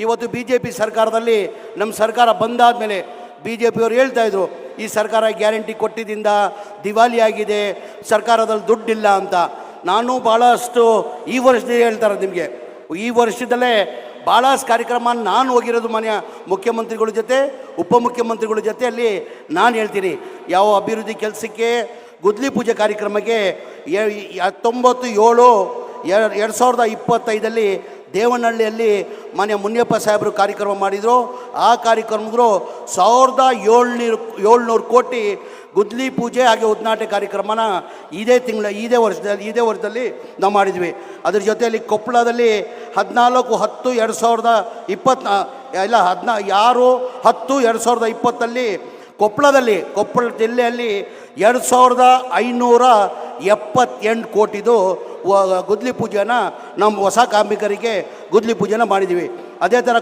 ಇವತ್ತು B J P ಸರ್ಕಾರದಲ್ಲಿ ನಮ್ಮ ಸರ್ಕಾರ ಬಂದಾದ ಮೇಲೆ ಬಿ ಜೆ ಪಿಯವರು ಹೇಳ್ತಾಯಿದ್ರು ಈ ಸರ್ಕಾರ ಗ್ಯಾರಂಟಿ ಕೊಟ್ಟಿದ್ದರಿಂದ ದಿವಾಳಿಯಾಗಿದೆ, ಸರ್ಕಾರದಲ್ಲಿ ದುಡ್ಡಿಲ್ಲ ಅಂತ. ನಾನು ಭಾಳಷ್ಟು ಈ ವರ್ಷದಲ್ಲಿ ಹೇಳ್ತಾರೆ ನಿಮಗೆ, ಈ ವರ್ಷದಲ್ಲೇ ಭಾಳಷ್ಟು ಕಾರ್ಯಕ್ರಮ ನಾನು ಹೋಗಿರೋದು ಮಾನ್ಯ ಮುಖ್ಯಮಂತ್ರಿಗಳ ಜೊತೆ, ಉಪಮುಖ್ಯಮಂತ್ರಿಗಳ ಜೊತೆಯಲ್ಲಿ ನಾನು ಹೇಳ್ತೀನಿ. ಯಾವ ಅಭಿವೃದ್ಧಿ ಕೆಲಸಕ್ಕೆ, ಗುದ್ಲಿ ಪೂಜೆ ಕಾರ್ಯಕ್ರಮಕ್ಕೆ 19/7/2025 ದೇವನಹಳ್ಳಿಯಲ್ಲಿ ಮಾನ್ಯ ಮುನಿಯಪ್ಪ ಸಾಹೇಬರು ಕಾರ್ಯಕ್ರಮ ಮಾಡಿದರು. ಆ ಕಾರ್ಯಕ್ರಮಗಳು 1700 ಕೋಟಿ ಗುದ್ಲಿ ಪೂಜೆ ಹಾಗೆ ಉದ್ಘಾಟನೆ ಕಾರ್ಯಕ್ರಮನ ಇದೇ ವರ್ಷದಲ್ಲಿ ನಾವು ಮಾಡಿದ್ವಿ. ಅದ್ರ ಜೊತೆಯಲ್ಲಿ ಕೊಪ್ಪಳದಲ್ಲಿ 6/10/2020 ಕೊಪ್ಪಳ ಜಿಲ್ಲೆಯಲ್ಲಿ 2578 ಕೋಟಿದು ಗುದ್ಲಿ ಪೂಜೆನ ನಮ್ಮ ಹೊಸ ಕಾರ್ಮಿಕರಿಗೆ ಗುದ್ಲಿ ಪೂಜೆನ ಮಾಡಿದ್ದೀವಿ. ಅದೇ ಥರ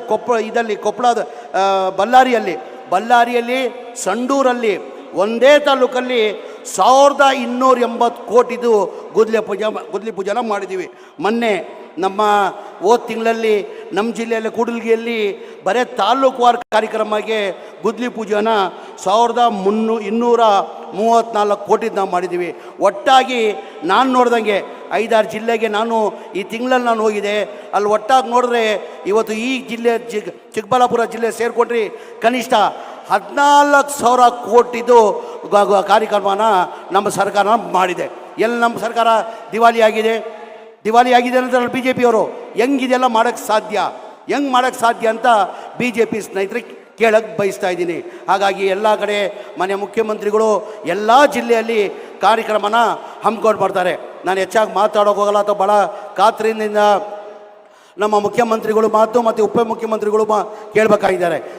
ಕೊಪ್ಪಳದ ಬಳ್ಳಾರಿಯಲ್ಲಿ ಸಂಡೂರಲ್ಲಿ ಒಂದೇ ತಾಲೂಕಲ್ಲಿ 1280 ಕೋಟಿದು ಗುದ್ಲಿ ಪೂಜೆನ ಮಾಡಿದ್ದೀವಿ. ಮೊನ್ನೆ ನಮ್ಮ ಹೋದ ತಿಂಗಳಲ್ಲಿ ನಮ್ಮ ಜಿಲ್ಲೆಯಲ್ಲಿ ಕೂಡಲಗಿಯಲ್ಲಿ ಬರೀ ತಾಲೂಕುವಾರು ಕಾರ್ಯಕ್ರಮಕ್ಕೆ ಗುದ್ಲಿ ಪೂಜೆನ 1234 ಕೋಟಿದು ನಾವು ಮಾಡಿದ್ದೀವಿ. ಒಟ್ಟಾಗಿ ನಾನು ನೋಡ್ದಂಗೆ 5-6 ಜಿಲ್ಲೆಗೆ ನಾನು ಈ ತಿಂಗಳಲ್ಲಿ ನಾನು ಹೋಗಿದೆ. ಅಲ್ಲಿ ಒಟ್ಟಾಗಿ ನೋಡಿದ್ರೆ ಇವತ್ತು ಈ ಜಿಲ್ಲೆ ಚಿಕ್ಕಬಳ್ಳಾಪುರ ಜಿಲ್ಲೆ ಸೇರಿಕೊಂಡ್ರೆ ಕನಿಷ್ಠ 14,000 ಕೋಟಿದು ಕಾರ್ಯಕ್ರಮನ ನಮ್ಮ ಸರ್ಕಾರ ಮಾಡಿದೆ. ಎಲ್ಲಿ ನಮ್ಮ ಸರ್ಕಾರ ದಿವಾಳಿಯಾಗಿದೆ ಅಂದರೆ ಬಿ ಜೆ ಪಿಯವರು ಹೆಂಗಿದೆಲ್ಲ ಮಾಡೋಕ್ಕೆ ಸಾಧ್ಯ ಅಂತ ಬಿ ಜೆ ಪಿ ಸ್ನೇಹಿತರಿಗೆ ಕೇಳಕ್ಕೆ ಬಯಸ್ತಾ ಇದ್ದೀನಿ. ಹಾಗಾಗಿ ಎಲ್ಲ ಕಡೆ ಮಾನ್ಯ ಮುಖ್ಯಮಂತ್ರಿಗಳು ಎಲ್ಲ ಜಿಲ್ಲೆಯಲ್ಲಿ ಕಾರ್ಯಕ್ರಮನ ಹಮ್ಮಿಕೊಂಡು ಮಾಡ್ತಾರೆ. ನಾನು ಹೆಚ್ಚಾಗಿ ಮಾತಾಡೋಕೆ ಹೋಗಲ್ಲ, ಅಥವಾ ಭಾಳ ಕಾತುರದಿಂದ ನಮ್ಮ ಮುಖ್ಯಮಂತ್ರಿಗಳು ಮಾತು ಮತ್ತು ಉಪಮುಖ್ಯಮಂತ್ರಿಗಳು ಕೇಳಬೇಕಾಗಿದ್ದಾರೆ.